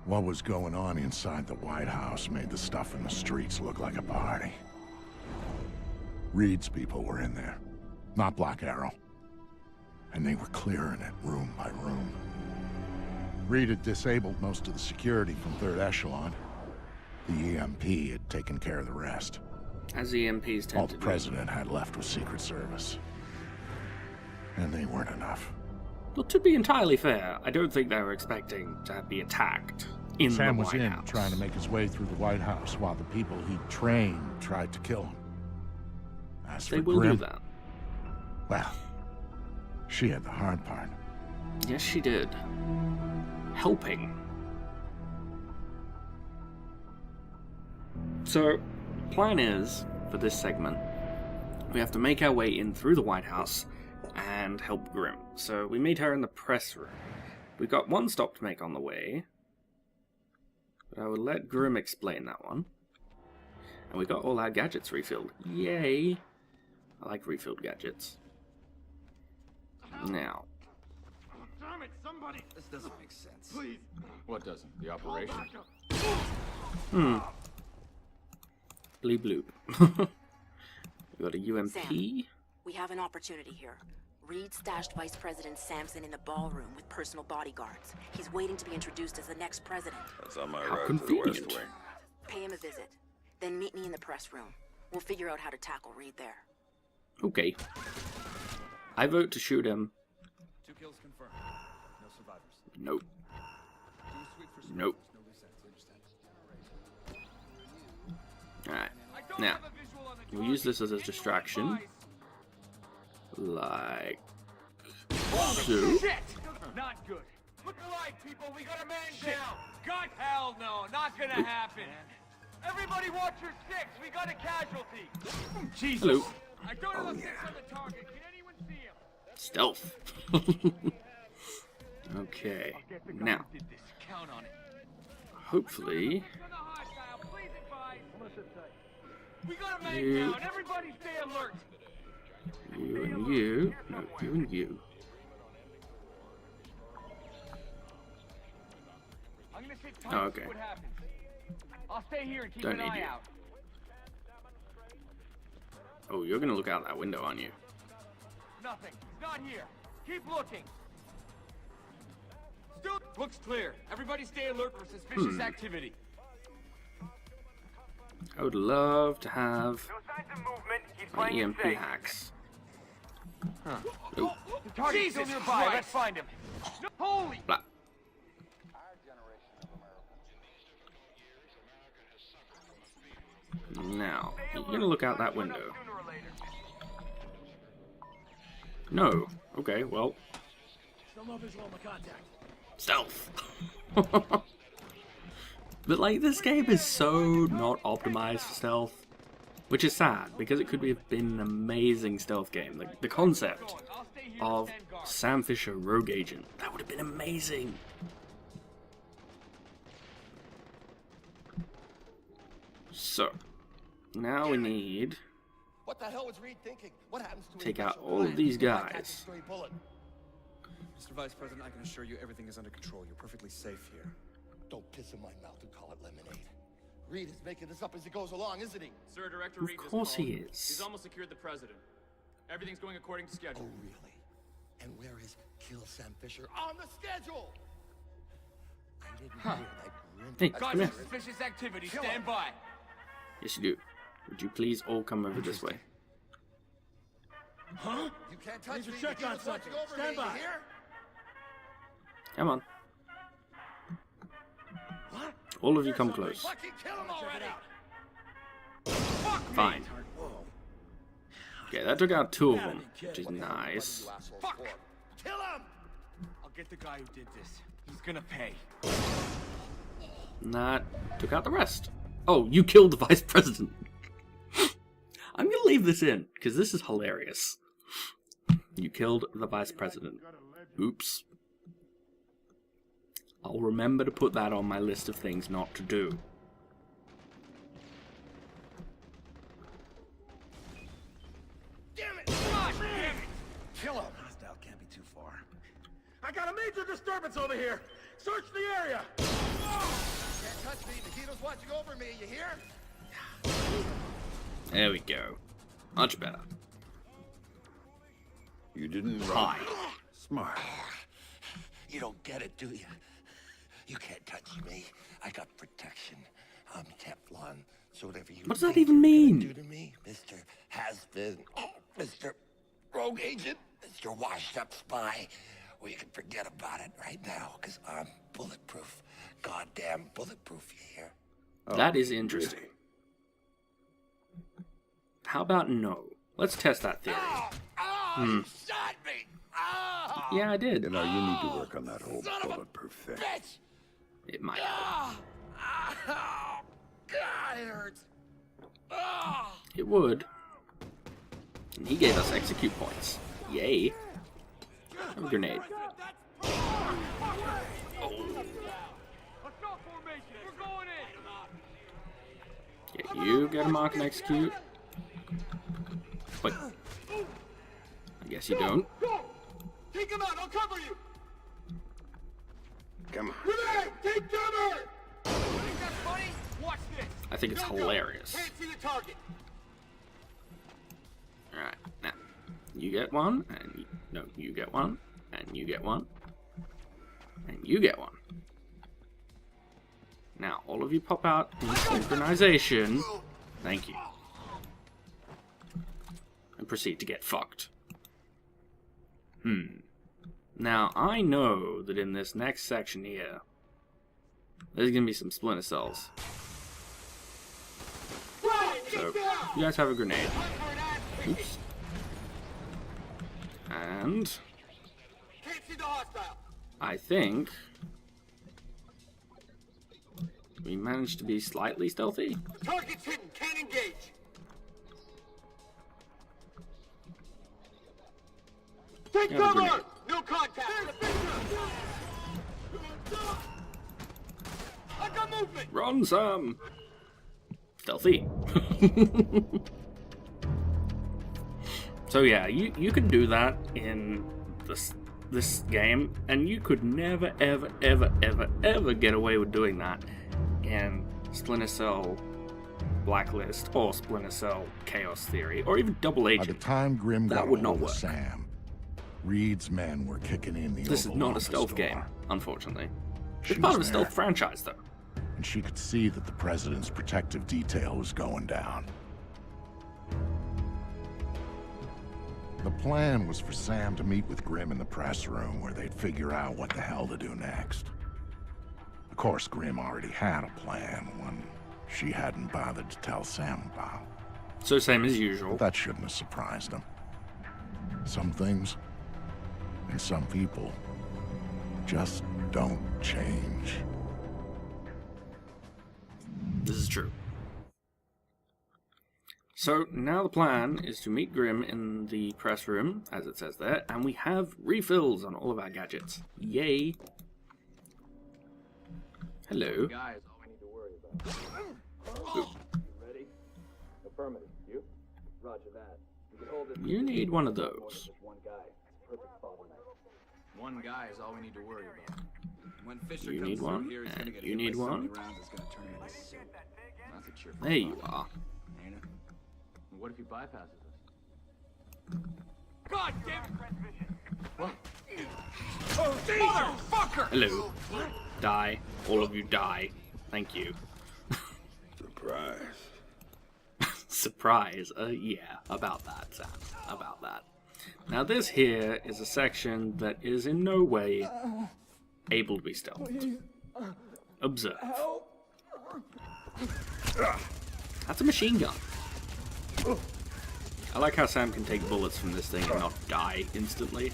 What was going on inside the White House made the stuff in the streets look like a party. Reed's people were in there, not Black Arrow. And they were clearing it room by room. Reed had disabled most of the security from 3rd Echelon. The EMP had taken care of the rest. As EMPs tend All to the do. President had left was Secret Service. And they weren't enough. Well, to be entirely fair, I don't think they were expecting to be attacked in Sam the was White in, House. trying to make his way through the White House, while the people he'd trained tried to kill him. As for They will Grim, do that. well, she had the hard part. Yes, she did. Helping. So, plan is, for this segment, we have to make our way in through the White House and help Grim. So we meet her in the press room. We've got one stop to make on the way, but I will let Grim explain that one. And we got all our gadgets refilled. Yay! I like refilled gadgets. Now. Damn it, somebody! This doesn't make sense. Please. What doesn't? The operation? Bleep bloop. We got a UMP. Sam, we have an opportunity here. Reed stashed Vice President Sampson in the ballroom with personal bodyguards. He's waiting to be introduced as the next president. That's on my How road to the convenient. West Wing. Pay him a visit. Then meet me in the press room. We'll figure out how to tackle Reed there. Okay. I vote to shoot him. 2 kills confirmed. No survivors. Nope. Do a sweep for Nope. No loose ends, you understand? Alright. Now, we'll use this as a distraction. Like so. Shit! Not good. Look alive, people. We got a man down. God, hell no. Not gonna happen. Everybody watch your six. We got a casualty. Jesus. Hello. I don't have a fix on the target. Can anyone see him? Stealth. Okay. Now, Did this. Count on it. hopefully, On the hostile, please advise. We got a man You. down. Everybody stay alert. you and you. No, you and you. I'm gonna sit tight Oh, and okay. see what happens. I'll stay here and keep Don't an need eye you. out. Oh, you're gonna look out that window, aren't you? Nothing. He's not here. Keep looking. Still looks clear. Everybody stay alert for suspicious activity. I would love to have No signs of movement. He's my playing it EMP safe. hacks. The target's still nearby. Let's find him. No, holy! Blah. Now, you're gonna look out that window. Sooner or later. No. Okay, well. Still no visual on the contact. Stealth. But like, this game is so not optimized for stealth, which is sad because it could have been an amazing stealth game. Like the concept I'll stay here of and stand guard. Sam Fisher Rogue Agent, that would have been amazing. So now we need What the hell was Reed thinking? What happens to take a out special all of client these if I catch a guys. stray bullet? Mr. Vice President, I can assure you everything is under control. You're perfectly safe here. Don't piss in my mouth and call it lemonade. Reed is making this up as he goes along, isn't he? Sir, Director Of Reed just course called. he is. He's almost secured the president. Everything's going according to Oh, schedule. really? And where is Kill Sam Fisher on the schedule? I didn't hear that grin. Hey, Got come here. suspicious activity. Stand by. Yes, you do. Would you please all come over this way? You can't touch me. check He on was watching something. over Stand me, by. you hear? Come on. What? All of you come close. Fucking kill him already! Fine. Okay, that took out 2 of them, which is nice. Fuck! Kill him! I'll get the guy who did this. He's gonna pay. And that took out the rest. Oh, you killed the vice president. I'm gonna leave this in, because this is hilarious. You killed the vice president. Oops. I'll remember to put that on my list of things not to do. Damn it! God damn it! Kill him! Hostile can't be too far. I got a major disturbance over here. Search the area. Can't touch me. Nikito's watching over me. You hear? There we go. Much better. You didn't run. Hi. Smart. You don't get it, do you? You can't touch me. I got protection. I'm Teflon. So whatever you What does that think even you're gonna mean? do to me, Mr. Has-Been, Mr. Rogue Agent, Mr. Washed-Up Spy, well, you can forget about it right now, because I'm bulletproof. Goddamn bulletproof, you hear? That is interesting. How about no? Let's test that theory. You shot me! Oh, Yeah, I did. You know, you need to work on that whole son of a bulletproof thing. bitch! It might help. Oh, God, it hurts. Oh. It would. And he gave us execute points. Yay. Have a grenade. Assault formation, we're going in. Yeah, you get a mark and execute. But I guess you don't. Go! Take him out, I'll cover you! Come on. Grenade! Take cover! Think that's funny? Watch this! I think it's Go, go. hilarious. Can't see the target. Alright, now. You get one, and you get one, and you get one, and you get one. Now, all of you pop out in synchronization. Thank you. And proceed to get fucked. Now, I know that in this next section here, there's gonna be some Splinter Cells. So, you guys have a grenade. Oops. And Can't see the hostile. I think we managed to be slightly stealthy. Target's hidden, can't engage. Take Yeah, the cover! grenade. No contact! I got movement! Run, Sam! Stealthy. So yeah, you could do that in this game, and you could never, ever get away with doing that in Splinter Cell Blacklist or Splinter Cell Chaos Theory or even Double By the Agent. time Grim That got would not hold of work. Sam, Reed's men were kicking in the This is Oval not a Office stealth door. game, unfortunately. She It's part of a was stealth there, franchise, though. and she could see that the president's protective detail was going down. The plan was for Sam to meet with Grim in the press room where they'd figure out what the hell to do next. Of course, Grim already had a plan, one she hadn't bothered to tell Sam about. So same as usual. But that shouldn't have surprised him. Some things and some people just don't change. This is true. So now the plan is to meet Grim in the press room, as it says there, and we have refills on all of our gadgets. Yay! Hello. Guys, all we need to worry about. You ready? Affirmative. You? Roger that. You can hold it. You need one of More than those. just one guy. It's perfect bottleneck. One guy is all we need to worry about. When Fisher You comes need through one, here, he's gonna and get you hit need by so many one. rounds, it's gonna turn into soup. That's a cheerful There you thought, are. ain't it? What if he bypasses us? God damn it! Hello. Die. All of you die. Thank you. Surprise. Surprise. Yeah, about that, Sam. About that. Now this here is a section that is in no way able to be stealthed. Observe. That's a machine gun. I like how Sam can take bullets from this thing and not die instantly.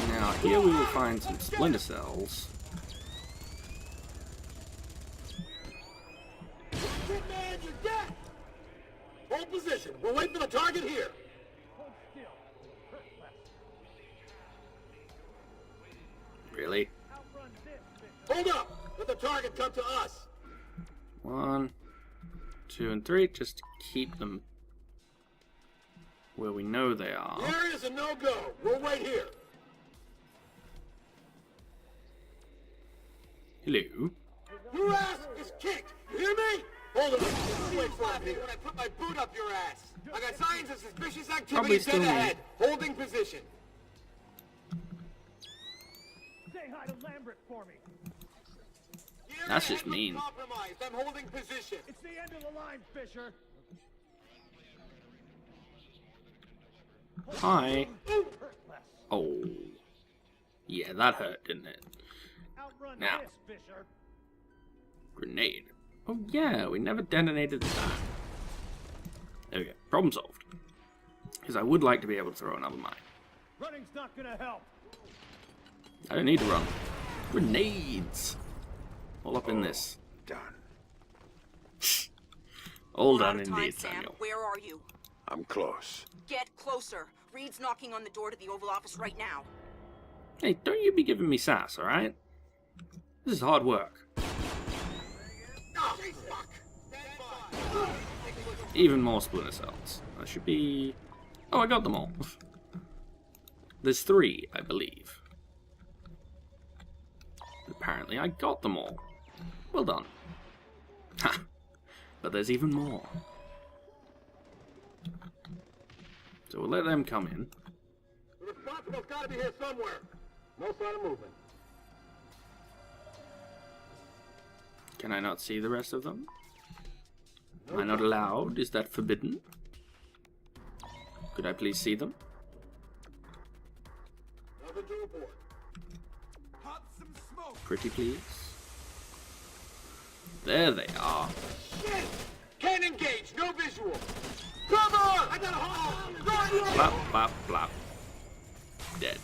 Now here we will find some Splinter Cells. Man, you're dead! Hold position. We'll wait for the target here. Really? Hold up! Let the target come to us. 1, 2, and 3, just to keep them where we know they are. The area's a no-go. We'll wait here. Hello. Your ass is kicked. You hear me? Hold on. Wait for him here. When I put my boot up your ass. I got signs of suspicious activity dead ahead. Holding position. Say hi to Lambert for me. That's just mean. Compromised. I'm holding position. It's the end of the line, Fisher. Hi. Oh. Yeah, that hurt, didn't it? Outrun Now. this, Fisher. Grenade. Oh yeah, we never detonated that. There we go. Problem solved. Because I would like to be able to throw another mine. Running's not gonna help. I don't need to run. Grenades! All up in this. Done. All We're out done of time, indeed, Sam. Samuel. Where are you? I'm close. Get closer. Reed's knocking on the door to the Oval Office right now. Hey, don't you be giving me sass, alright? This is hard work. Even more Splinter Cells. I should be... Oh, I got them all. There's 3, I believe. Apparently I got them all. Well done. Ha! But there's even more. So we'll let them come in. The responsible's gotta be here somewhere. No sign of movement. Can I not see the rest of them? Am I not allowed? Is that forbidden? Could I please see them? Nothing to report. Pretty please. There they are. Shit! Can't engage. No visual. Cover! I got a hole. Blap, blap, blap. Dead.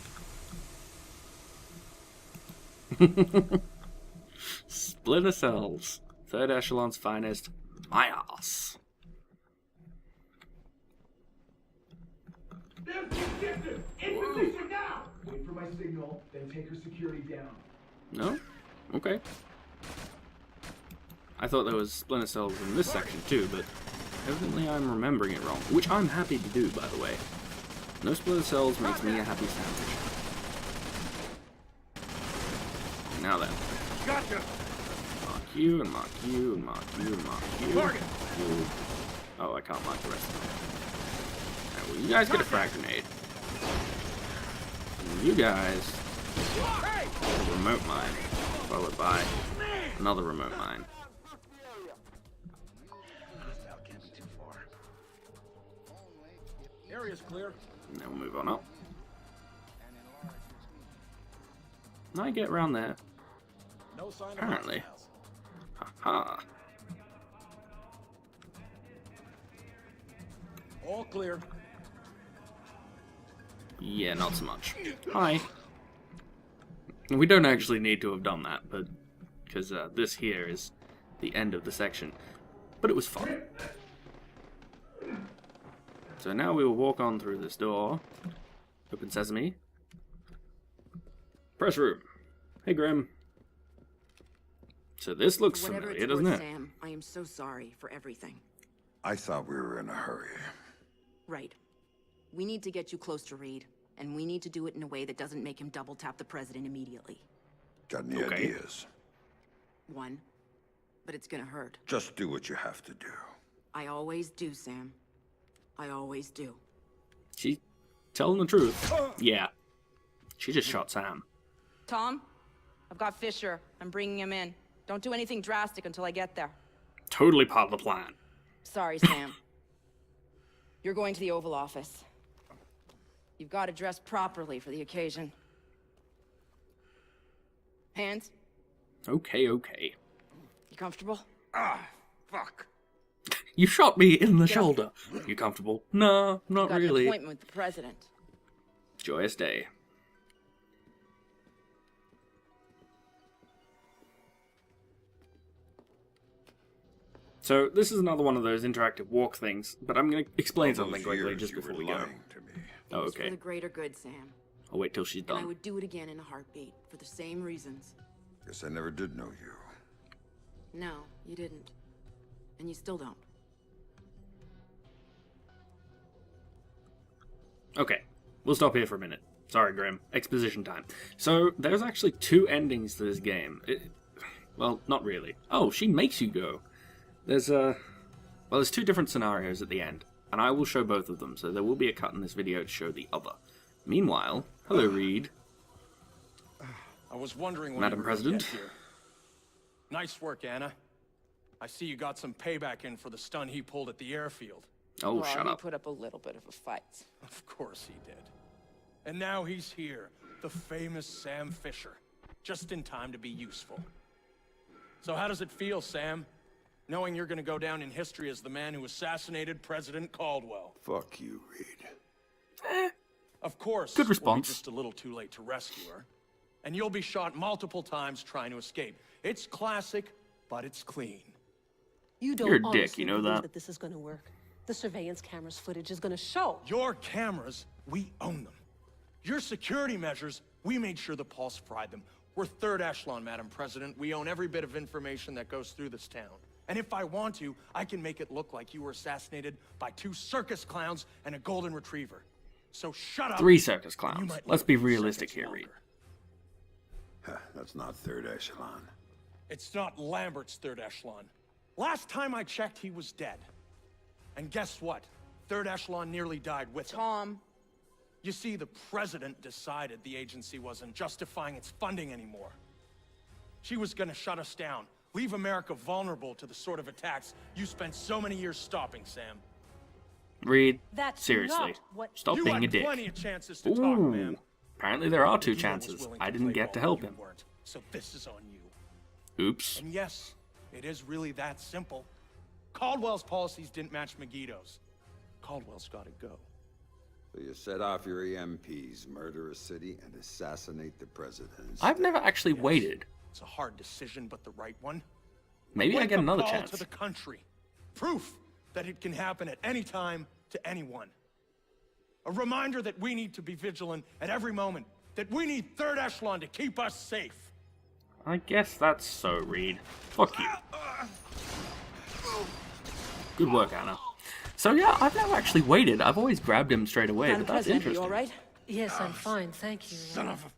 Splinter Cells. 3rd Echelon's finest. My ass. There's the objective! In position now! Wait for my signal, then take her security down. No? Okay. I thought there was Splinter Cells in this section too, but evidently I'm remembering it wrong. Which I'm happy to do, by the way. No Splinter Cells makes me a happy sandwich. Now then. Gotcha! Mark you, and mark you, and mark you, and mark you. Target. You. Oh, I can't mark the rest of them. Alright, well, you guys get a frag grenade. And you guys get a remote mine, followed by another remote mine. Area's clear. And then we'll move on up. And I get around there. No sign of Apparently. hostiles. Haha. All clear. Yeah, not so much. Hi. We don't actually need to have done that, but because this here is the end of the section. But it was fun. So now we will walk on through this door. Open sesame. Press room. Hey, Grim. So this looks Whatever familiar, it's doesn't worth, it? Sam, I am so sorry for everything. I thought we were in a hurry. Right. We need to get you close to Reed, and we need to do it in a way that doesn't make him double tap the president immediately. Got any Okay. ideas? One. But it's gonna hurt. Just do what you have to do. I always do, Sam. I always do. She telling the truth. Yeah. She just shot Sam. Tom? I've got Fisher. I'm bringing him in. Don't do anything drastic until I get there. Totally part of the plan. Sorry, Sam. You're going to the Oval Office. You've got to dress properly for the occasion. Hands? Okay, okay. You comfortable? Fuck. You shot me in the shoulder. You comfortable? No, not Got an really. appointment with the president. Joyous day. So this is another one of those interactive walk things, but I'm going to explain All something those quickly years just you before were we go. lying to me. Oh, It's for okay. the greater good, Sam. I'll wait till she's And I done. would do it again in a heartbeat, for the same reasons. Guess I never did know you. No, you didn't. And you still don't. Okay, we'll stop here for a minute. Sorry, Grim. Exposition time. So, there's actually 2 endings to this game. Well, not really. Oh, she makes you go. There's 2 different scenarios at the end, and I will show both of them, so there will be a cut in this video to show the other. Meanwhile, hello, Reed. I was wondering when Madam you were gonna President. get here. Nice work, Anna. I see you got some payback in for the stun he pulled at the airfield. Oh, Well, shut he up. put up a little bit of a fight. Of course he did. And now he's here, the famous Sam Fisher, just in time to be useful. So how does it feel, Sam? Knowing you're gonna go down in history as the man who assassinated President Caldwell. Fuck you, Reed. Of course, Good we'll be response. just a little too late to rescue her. And you'll be shot multiple times trying to escape. It's classic, but it's clean. You don't You're a dick, honestly you know believe that? this is going to work. The surveillance cameras footage is going to show. Your cameras, we own them. Your security measures, we made sure the Pulse fried them. We're third echelon, Madam President. We own every bit of information that goes through this town. And if I want to, I can make it look like you were assassinated by 2 circus clowns and a golden retriever. So shut up. 3 circus and you clowns. might Let's live be a few realistic seconds here, Reed. longer. That's not third echelon. It's not Lambert's third echelon. Last time I checked, he was dead. And guess what? Third echelon nearly died with him. Tom, You see, the president decided the agency wasn't justifying its funding anymore. She was gonna shut us down, leave America vulnerable to the sort of attacks you spent so many years stopping, Sam. Reed, That's seriously, not what- stop You being a had dick. plenty of chances to talk, Ooh, ma'am. apparently there are 2 He was chances. willing I to didn't play get to ball, help you him. weren't. So this is on you. Oops. And yes, it is really that simple. Caldwell's policies didn't match Megiddo's. Caldwell's gotta go. So you set off your EMPs, murder a city, and assassinate the president. I've never actually waited. It's a hard decision, but the right one. Maybe I Wake get up another call chance. to the country. Proof that it can happen at any time to anyone. A reminder that we need to be vigilant at every moment. That we need third echelon to keep us safe. I guess that's so, Reed. Fuck you. Good work, Anna. So yeah, I've never actually waited. I've always grabbed him straight away, Madam but that's President, interesting. you all right? Yes, I'm fine, thank you. Son of a...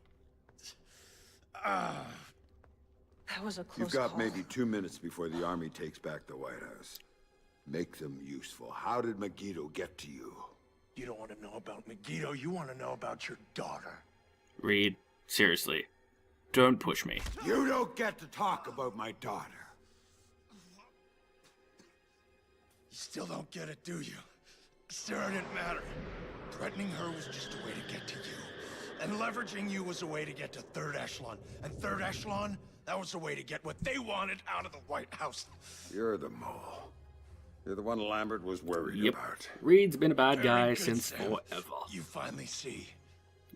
That was a close You've got call. maybe 2 minutes before the army takes back the White House. Make them useful. How did Megiddo get to you? You don't want to know about Megiddo, you want to know about your daughter. Reed, seriously, don't push me. You don't get to talk about my daughter. You still don't get it, do you? Sarah didn't matter. Threatening her was just a way to get to you. And leveraging you was a way to get to third echelon. And third echelon, that was a way to get what they wanted out of the White House. You're the mole. You're the one Lambert was worried Yep. about. Reed's been a bad Very guy good, since Sam. forever. You finally see.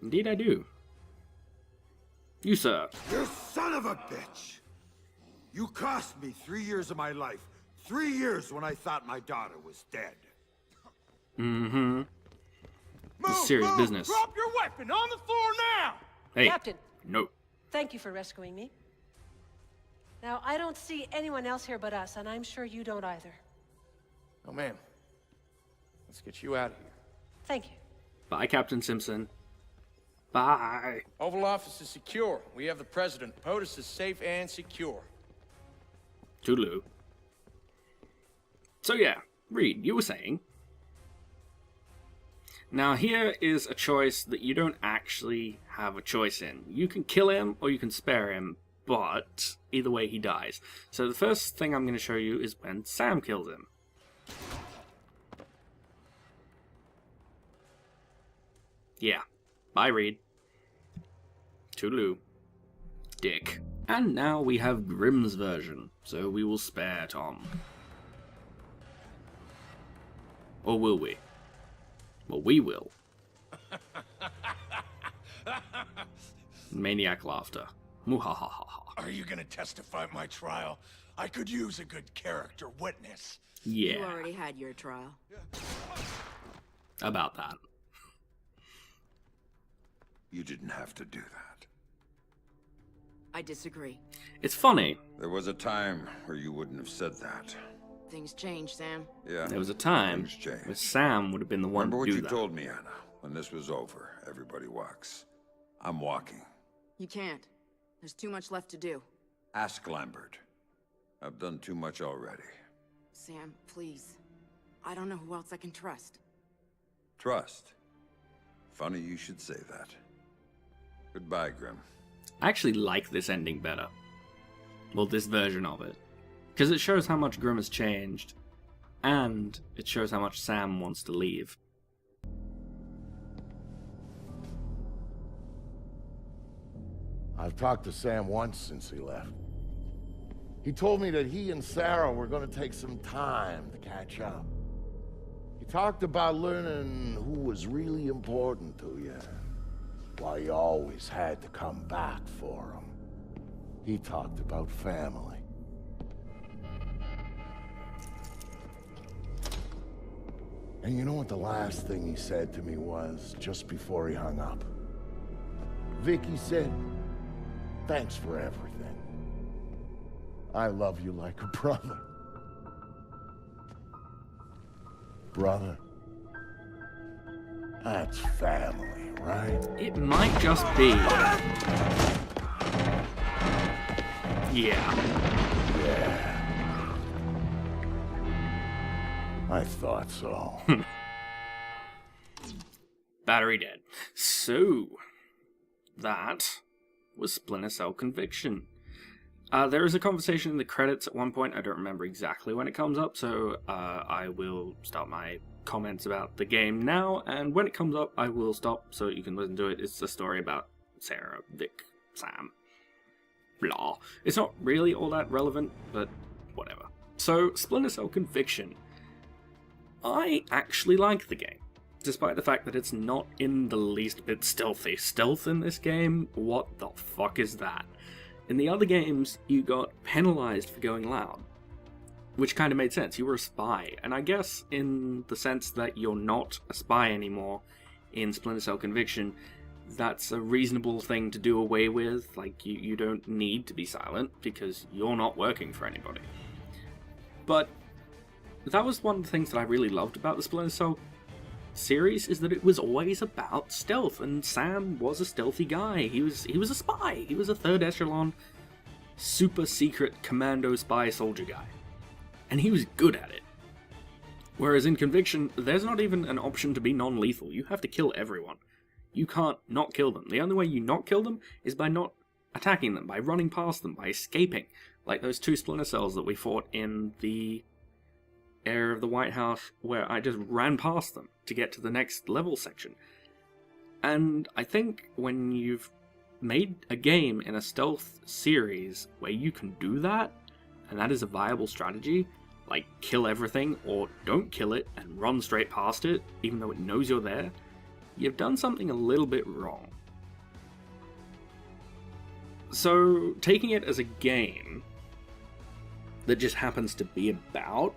Indeed I do. You, sir. You son of a bitch! You cost me 3 years of my life. 3 years when I thought my daughter was dead. Mm-hmm. This is Move, serious move, business. Drop your weapon on the floor now! Hey, Captain, no. thank you for rescuing me. Now, I don't see anyone else here but us, and I'm sure you don't either. Oh, man. Let's get you out of here. Thank you. Bye, Captain Simpson. Bye. Oval Office is secure. We have the president. POTUS is safe and secure. Toodaloo. So yeah, Reed, you were saying. Now here is a choice that you don't actually have a choice in. You can kill him or you can spare him, but either way he dies. So the first thing I'm going to show you is when Sam kills him. Yeah. Bye, Reed. Toodaloo. Dick. And now we have Grimm's version, so we will spare Tom. Or will we? Well, we will. Maniac laughter. Muhahaha. Are you gonna testify at my trial? I could use a good character witness. You Yeah, already had your trial. about that. You didn't have to do that. I disagree. It's funny. There was a time where you wouldn't have said that. Things change, Sam. Yeah. There was a time Things change. where Sam would have been the one Remember to what do you that. told me, Anna, when When this was over, everybody walks. I'm walking. You can't. There's too much left to do. Ask Lambert. I've done too much already. Sam, please. I don't know who else I can trust. Trust? Funny you should say that. Goodbye, Grim. I actually like this ending better. Well, this version of it. Because it shows how much Grim has changed, and it shows how much Sam wants to leave. I've talked to Sam once since he left. He told me that he and Sarah were going to take some time to catch up. He talked about learning who was really important to you, why you always had to come back for him. He talked about family. And you know what the last thing he said to me was, just before he hung up? Vicky said, "Thanks for everything. I love you like a brother." Brother. That's family, right? It might just be. Yeah. Yeah. I thought so. Battery dead. So, that was Splinter Cell Conviction. There is a conversation in the credits at one point. I don't remember exactly when it comes up, so I will start my comments about the game now, and when it comes up, I will stop so you can listen to it. It's a story about Sarah, Vic, Sam, blah. It's not really all that relevant, but whatever. So, Splinter Cell Conviction. I actually like the game, despite the fact that it's not in the least bit stealthy. Stealth in this game? What the fuck is that? In the other games, you got penalized for going loud, which kind of made sense. You were a spy, and I guess in the sense that you're not a spy anymore in Splinter Cell Conviction, that's a reasonable thing to do away with. Like, you don't need to be silent because you're not working for anybody. But that was one of the things that I really loved about the Splinter Cell series, is that it was always about stealth, and Sam was a stealthy guy. He was a spy. He was a third echelon, super secret commando spy soldier guy. And he was good at it. Whereas in Conviction, there's not even an option to be non-lethal. You have to kill everyone. You can't not kill them. The only way you not kill them is by not attacking them, by running past them, by escaping. Like those two Splinter Cells that we fought in the area of the White House, where I just ran past them to get to the next level section. And I think when you've made a game in a stealth series where you can do that, and that is a viable strategy, like kill everything or don't kill it and run straight past it, even though it knows you're there, you've done something a little bit wrong. So, taking it as a game that just happens to be about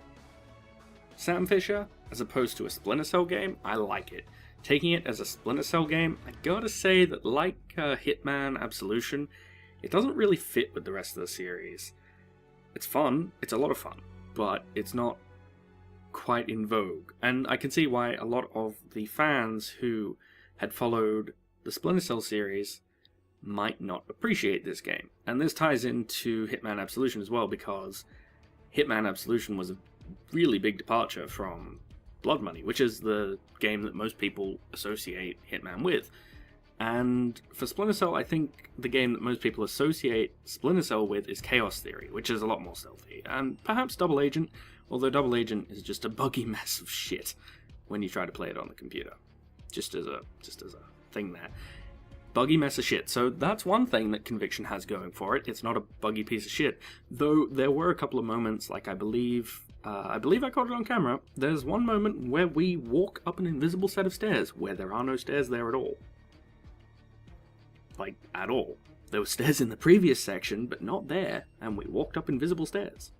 Sam Fisher, as opposed to a Splinter Cell game, I like it. Taking it as a Splinter Cell game, I gotta say that like Hitman Absolution, it doesn't really fit with the rest of the series. It's fun, it's a lot of fun, but it's not quite in vogue. And I can see why a lot of the fans who had followed the Splinter Cell series might not appreciate this game. And this ties into Hitman Absolution as well, because Hitman Absolution was a really big departure from Blood Money, which is the game that most people associate Hitman with. And for Splinter Cell, I think the game that most people associate Splinter Cell with is Chaos Theory, which is a lot more stealthy. And perhaps Double Agent, although Double Agent is just a buggy mess of shit when you try to play it on the computer. Just as a thing there. Buggy mess of shit. So that's one thing that Conviction has going for it. It's not a buggy piece of shit. Though there were a couple of moments, like I believe I caught it on camera. There's one moment where we walk up an invisible set of stairs, where there are no stairs there at all. Like, at all. There were stairs in the previous section, but not there, and we walked up invisible stairs.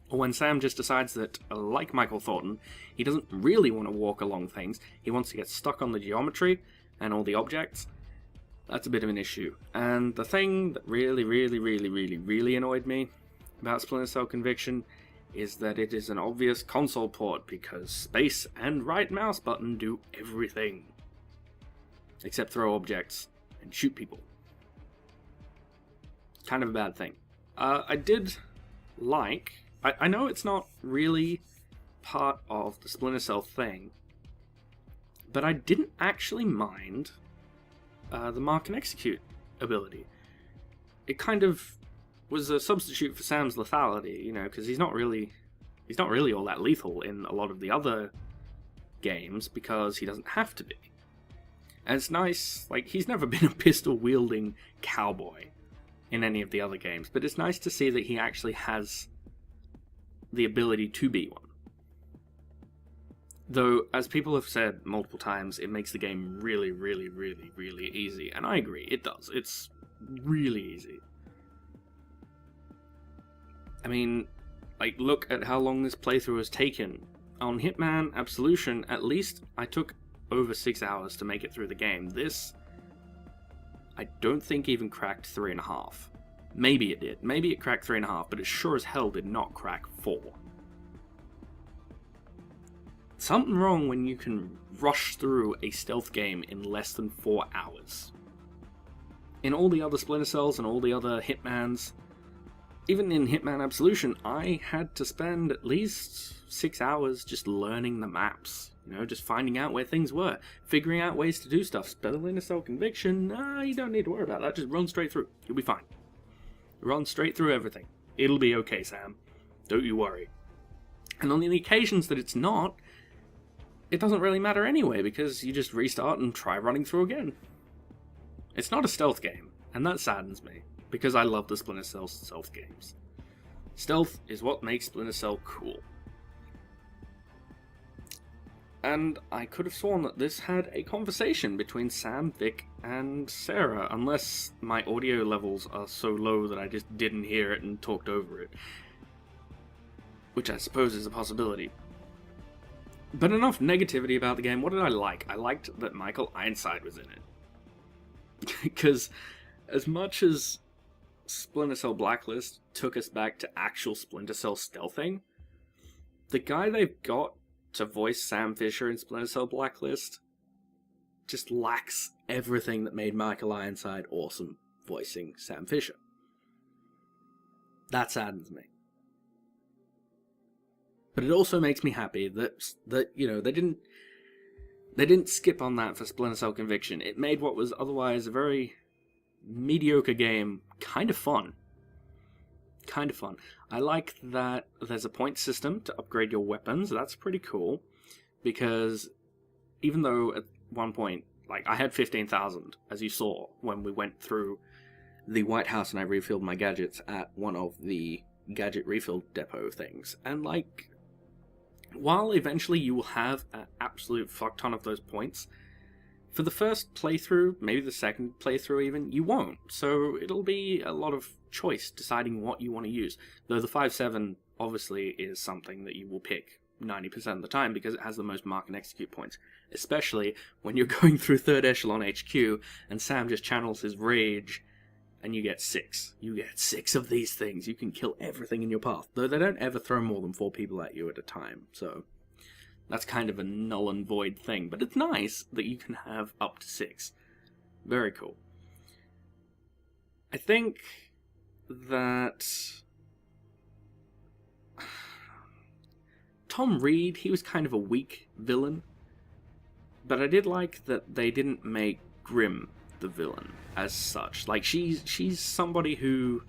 Or when Sam just decides that, like Michael Thornton, he doesn't really want to walk along things, he wants to get stuck on the geometry and all the objects. That's a bit of an issue. And the thing that really annoyed me about Splinter Cell Conviction is that it is an obvious console port, because space and right mouse button do everything. except throw objects and shoot people. Kind of a bad thing. I did like... I know it's not really part of the Splinter Cell thing, but I didn't actually mind the mark and execute ability. It kind of was a substitute for Sam's lethality, you know, because he's not really all that lethal in a lot of the other games because he doesn't have to be. And it's nice, like, he's never been a pistol-wielding cowboy in any of the other games, but it's nice to see that he actually has the ability to be one. Though, as people have said multiple times, it makes the game really, really, really, really easy. And I agree, it does. It's really easy. I mean, like, look at how long this playthrough has taken. On Hitman Absolution, at least I took over 6 hours to make it through the game. This, I don't think even cracked 3.5. Maybe it did. Maybe it cracked 3.5, but it sure as hell did not crack 4. Something wrong when you can rush through a stealth game in less than 4 hours. In all the other Splinter Cells and all the other Hitmans, even in Hitman Absolution, I had to spend at least 6 hours just learning the maps. You know, just finding out where things were, figuring out ways to do stuff. Splinter Cell Conviction, you don't need to worry about that. Just run straight through. You'll be fine. Run straight through everything. It'll be okay, Sam. Don't you worry. And on the occasions that it's not, it doesn't really matter anyway, because you just restart and try running through again. It's not a stealth game, and that saddens me, because I love the Splinter Cell stealth games. Stealth is what makes Splinter Cell cool. And I could have sworn that this had a conversation between Sam, Vic, and Sarah, unless my audio levels are so low that I just didn't hear it and talked over it. Which I suppose is a possibility. But enough negativity about the game. What did I like? I liked that Michael Ironside was in it. Because as much as Splinter Cell Blacklist took us back to actual Splinter Cell stealthing, the guy they've got to voice Sam Fisher in Splinter Cell Blacklist just lacks everything that made Michael Ironside awesome voicing Sam Fisher. That saddens me. But it also makes me happy that you know, they didn't skip on that for Splinter Cell Conviction. It made what was otherwise a very mediocre game kind of fun. Kind of fun. I like that there's a point system to upgrade your weapons. That's pretty cool, because even though at one point, like, I had 15,000, as you saw when we went through the White House and I refilled my gadgets at one of the gadget refill depot things, and like, while eventually you will have an absolute fuck ton of those points, for the first playthrough, maybe the second playthrough even, you won't. So it'll be a lot of choice deciding what you want to use. Though the 5.7 obviously is something that you will pick 90% of the time because it has the most mark and execute points. Especially when you're going through 3rd Echelon HQ and Sam just channels his rage and you get 6. You get 6 of these things. You can kill everything in your path. Though they don't ever throw more than 4 people at you at a time. So that's kind of a null and void thing. But it's nice that you can have up to 6. Very cool. I think that Tom Reed, he was kind of a weak villain. But I did like that they didn't make Grim the villain as such. Like, she's somebody who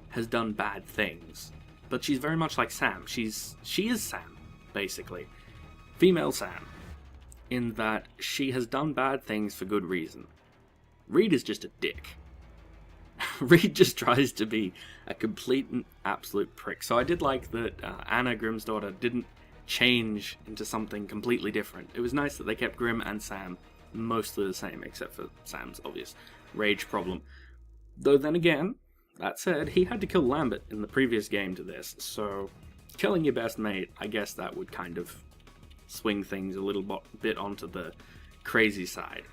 has done bad things, but she's very much like Sam. She is Sam, basically. Female Sam, in that she has done bad things for good reason. Reed is just a dick. Reed just tries to be a complete and absolute prick. So I did like that Anna, Grim's daughter, didn't change into something completely different. It was nice that they kept Grim and Sam mostly the same, except for Sam's obvious rage problem. Though then again, that said, he had to kill Lambert in the previous game to this, so killing your best mate, I guess that would kind of swing things a little bit onto the crazy side.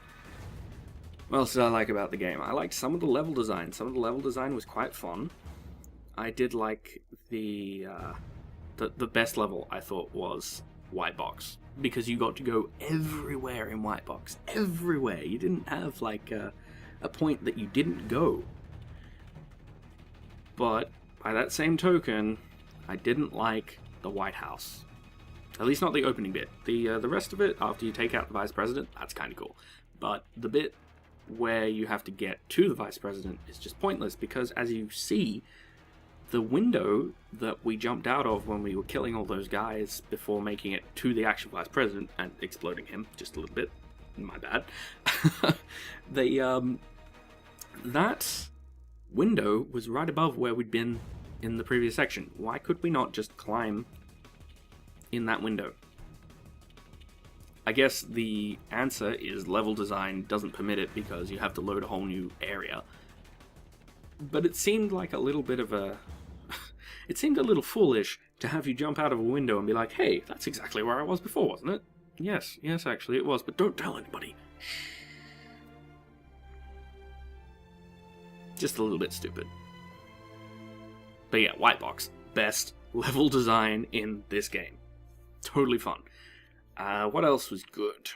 What else did I like about the game? I liked some of the level design. Some of the level design was quite fun. I did like the best level, I thought, was White Box. because you got to go everywhere in White Box. Everywhere. You didn't have, like, a point that you didn't go. But, by that same token, I didn't like the White House. At least not the opening bit. The rest of it, after you take out the Vice President, that's kind of cool. But the bit where you have to get to the Vice President is just pointless, because as you see, the window that we jumped out of when we were killing all those guys before making it to the actual Vice President and exploding him just a little bit, my bad, that window was right above where we'd been in the previous section. Why could we not just climb in that window? I guess the answer is level design doesn't permit it because you have to load a whole new area. But it seemed like a little bit of a... it seemed a little foolish to have you jump out of a window and be like, hey, that's exactly where I was before, wasn't it? Yes, actually it was, but don't tell anybody. Shh. Just a little bit stupid. But yeah, White Box. Best level design in this game. Totally fun. What else was good?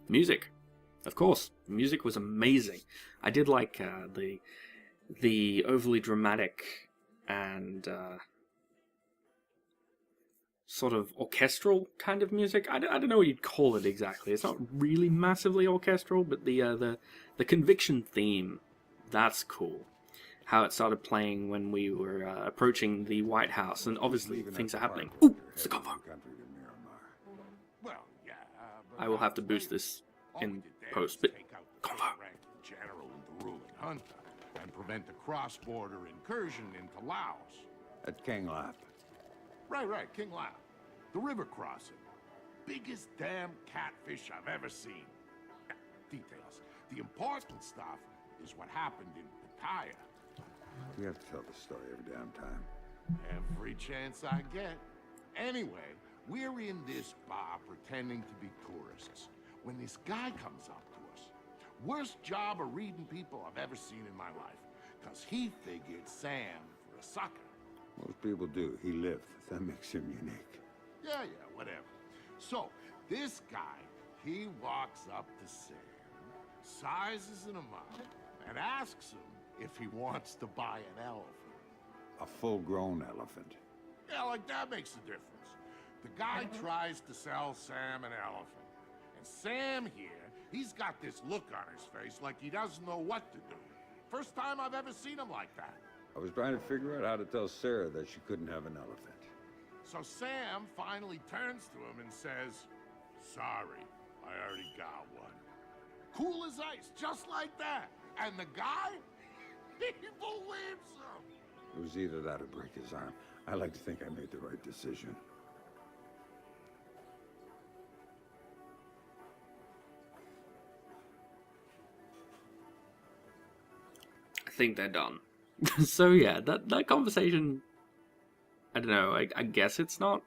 Music. Of course. Music was amazing. I did like the overly dramatic and sort of orchestral kind of music. I don't know what you'd call it exactly. It's not really massively orchestral, but the Conviction theme, that's cool. How it started playing when we were approaching the White House, and obviously things are happening. Ooh, it's the convo. I will have to boost this in post, but convo. General and the ruling junta, and prevent the cross-border incursion into Laos. At King Lap. Right, King Lap. The river crossing. Biggest damn catfish I've ever seen. Details. The important stuff is what happened in Pattaya. We have to tell the story every damn time. Every chance I get. Anyway, we're in this bar pretending to be tourists when this guy comes up to us. Worst job of reading people I've ever seen in my life. Because he figured Sam for a sucker. Most people do. He lived. That makes him unique. Yeah, whatever. So, this guy, he walks up to Sam, sizes him up, and asks him if he wants to buy an elephant. A full-grown elephant. Yeah, like that makes a difference. The guy tries to sell Sam an elephant. And Sam here, he's got this look on his face like he doesn't know what to do. First time I've ever seen him like that. I was trying to figure out how to tell Sarah that she couldn't have an elephant. So Sam finally turns to him and says, sorry, I already got one. Cool as ice, just like that. And the guy, he believes him. It was either that or break his arm. I like to think I made the right decision. I think they're done. So yeah, that conversation, I don't know, I guess it's not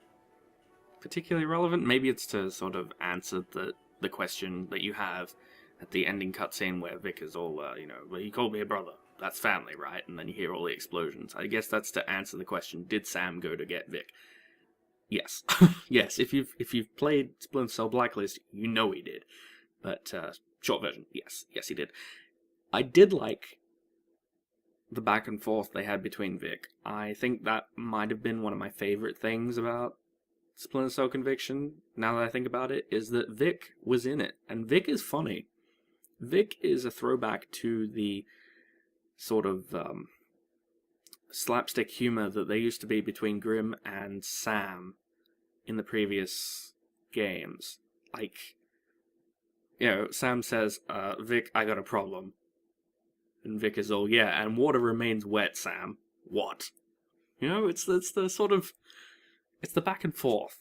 particularly relevant. Maybe it's to sort of answer the question that you have at the ending cutscene where Vic is all, well, he called me a brother. That's family, right? And then you hear all the explosions. I guess that's to answer the question, did Sam go to get Vic? Yes. Yes, if you've played Splinter Cell Blacklist, you know he did. But, short version, yes, he did. I did like the back and forth they had between Vic. I think that might have been one of my favorite things about Splinter Cell Conviction, now that I think about it, is that Vic was in it. And Vic is funny. Vic is a throwback to the sort of slapstick humor that there used to be between Grim and Sam in the previous games. Like, Sam says, Vic, I got a problem. And Vic is all, yeah, and water remains wet, Sam. What? It's the sort of... It's the back and forth.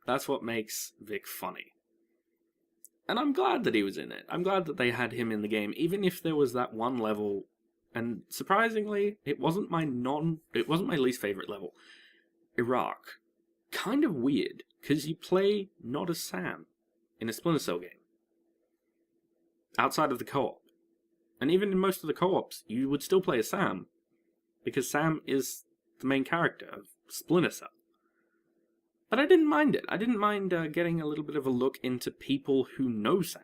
That's what makes Vic funny. And I'm glad that he was in it. I'm glad that they had him in the game, even if there was that one level, and surprisingly, it wasn't my least favorite level. Iraq. Kind of weird, because you play not as Sam in a Splinter Cell game. Outside of the co-op. And even in most of the co-ops, you would still play as Sam, because Sam is the main character of Splinter Cell. But I didn't mind it. I didn't mind getting a little bit of a look into people who know Sam.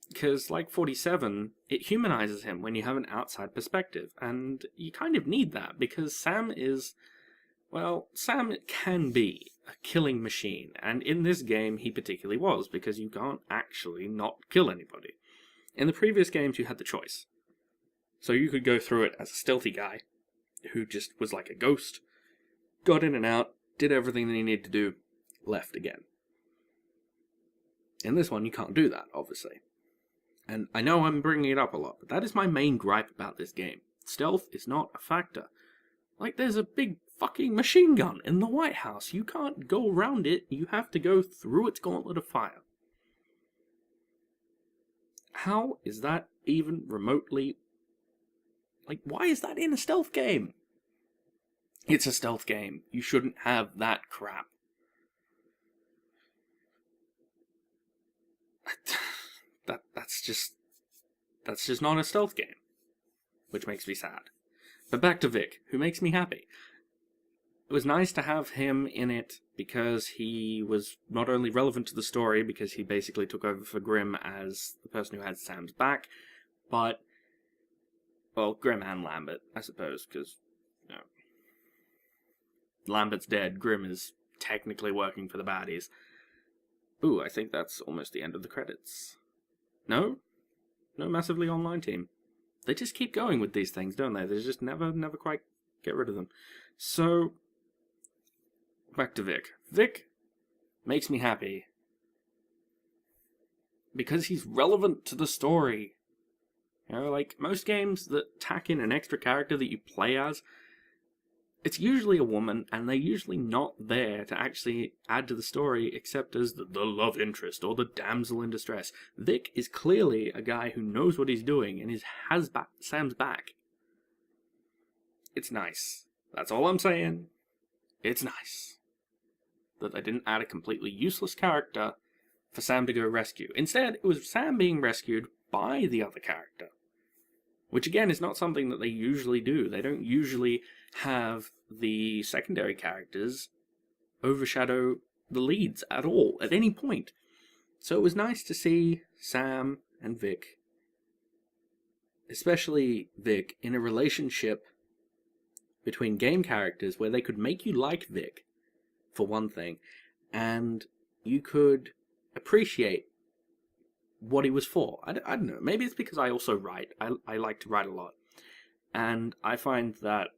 Because, like 47, it humanizes him when you have an outside perspective. And you kind of need that, because Sam is... Well, Sam can be a killing machine. And in this game, he particularly was, because you can't actually not kill anybody. In the previous games, you had the choice. So you could go through it as a stealthy guy, who just was like a ghost, got in and out, did everything that he needed to do, left again. In this one, you can't do that, obviously. And I know I'm bringing it up a lot, but that is my main gripe about this game. Stealth is not a factor. Like, there's a big fucking machine gun in the White House. You can't go around it, you have to go through its gauntlet of fire. How is that even remotely... Like, why is that in a stealth game? It's a stealth game. You shouldn't have that crap. That's just not a stealth game. Which makes me sad. But back to Vic, who makes me happy. It was nice to have him in it because he was not only relevant to the story, because he basically took over for Grimm as the person who had Sam's back, but, well, Grimm and Lambert, I suppose, because, you know, Lambert's dead, Grimm is technically working for the baddies. Ooh, I think that's almost the end of the credits. No? No massively online team. They just keep going with these things, don't they? They just never quite get rid of them. So, back to Vic. Vic makes me happy because he's relevant to the story. You know, like most games that tack in an extra character that you play as, it's usually a woman, and they're usually not there to actually add to the story except as the love interest or the damsel in distress. Vic is clearly a guy who knows what he's doing and has Sam's back. It's nice. That's all I'm saying. It's nice that they didn't add a completely useless character for Sam to go rescue. Instead, it was Sam being rescued by the other character. Which again is not something that they usually do. They don't usually have the secondary characters overshadow the leads at all, at any point. So it was nice to see Sam and Vic, especially Vic, in a relationship between game characters where they could make you like Vic, for one thing, and you could appreciate what he was for. I don't know, maybe it's because I also write. I like to write a lot. And I find that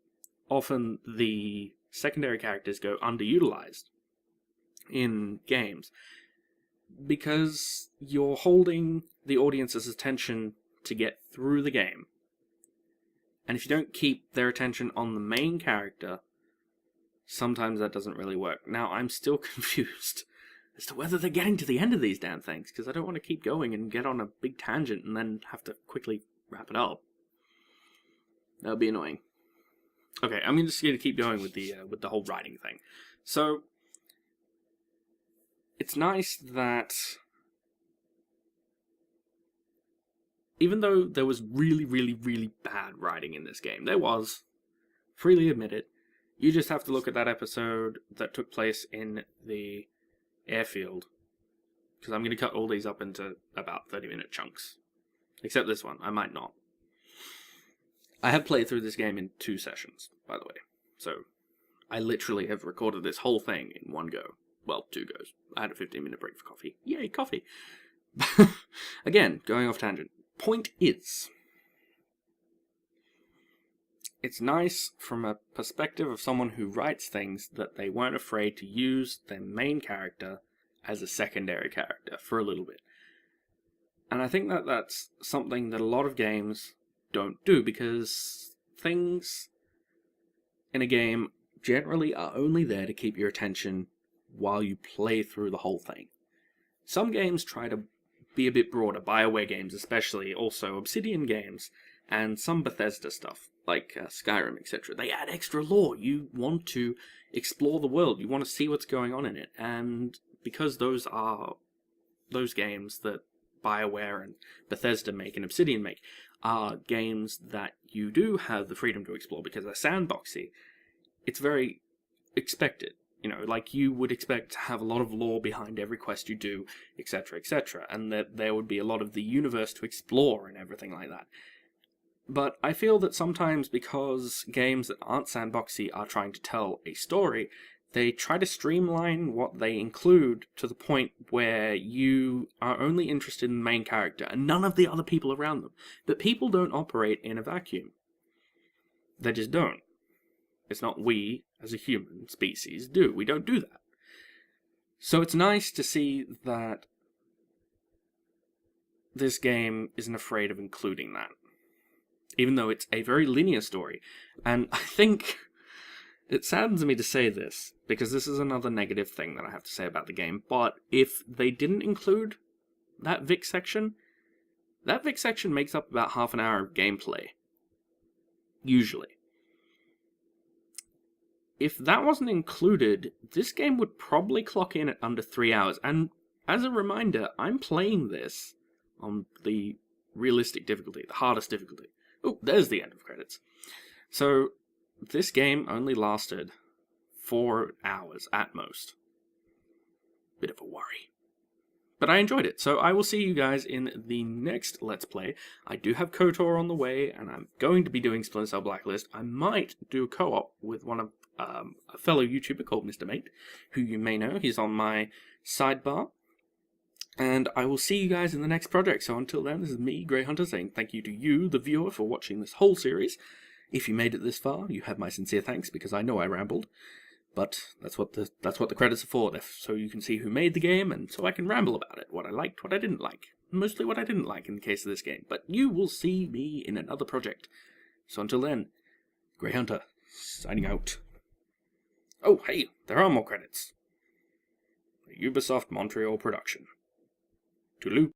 often the secondary characters go underutilized in games because you're holding the audience's attention to get through the game. And if you don't keep their attention on the main character, sometimes that doesn't really work. Now, I'm still confused as to whether they're getting to the end of these damn things, because I don't want to keep going and get on a big tangent and then have to quickly wrap it up. That would be annoying. Okay, I'm just going to keep going with the whole writing thing. So, it's nice that even though there was really, really, really bad writing in this game, there was, freely admit it, you just have to look at that episode that took place in the airfield, because I'm going to cut all these up into about 30-minute chunks. Except this one, I might not. I have played through this game in 2 sessions, by the way. So, I literally have recorded this whole thing in one go. Well, 2 goes. I had a 15-minute break for coffee. Yay, coffee! Again, going off tangent. Point is, it's nice from a perspective of someone who writes things that they weren't afraid to use their main character as a secondary character for a little bit. And I think that that's something that a lot of games don't do, because things in a game generally are only there to keep your attention while you play through the whole thing. Some games try to be a bit broader, BioWare games especially, also Obsidian games, and some Bethesda stuff, like Skyrim, etc. They add extra lore. You want to explore the world. You want to see what's going on in it. And because those are those games that BioWare and Bethesda make and Obsidian make, are games that you do have the freedom to explore because they're sandboxy, it's very expected You know, like you would expect to have a lot of lore behind every quest you do, etc., and that there would be a lot of the universe to explore and everything like that. But I feel that sometimes because games that aren't sandboxy are trying to tell a story, they try to streamline what they include to the point where you are only interested in the main character and none of the other people around them. But people don't operate in a vacuum. They just don't. It's not we, as a human species, do. We don't do that. So it's nice to see that this game isn't afraid of including that. Even though it's a very linear story. And I think it saddens me to say this, because this is another negative thing that I have to say about the game, but if they didn't include that Vic section makes up about half an hour of gameplay. Usually. If that wasn't included, this game would probably clock in at under 3 hours. And as a reminder, I'm playing this on the realistic difficulty, the hardest difficulty. Oh, there's the end of credits. So, this game only lasted 4 hours at most. Bit of a worry. But I enjoyed it, so I will see you guys in the next Let's Play. I do have KOTOR on the way, and I'm going to be doing Splinter Cell Blacklist. I might do a co-op with one of a fellow YouTuber called Mr. Mate, who you may know. He's on my sidebar. And I will see you guys in the next project. So until then, this is me, Grey Hunter, saying thank you to you, the viewer, for watching this whole series. If you made it this far, you have my sincere thanks, because I know I rambled. But that's what the credits are for, so you can see who made the game, and so I can ramble about it, what I liked, what I didn't like. Mostly what I didn't like in the case of this game. But you will see me in another project. So until then, Grey Hunter, signing out. Oh, hey, there are more credits. A Ubisoft Montreal production. Toodaloo.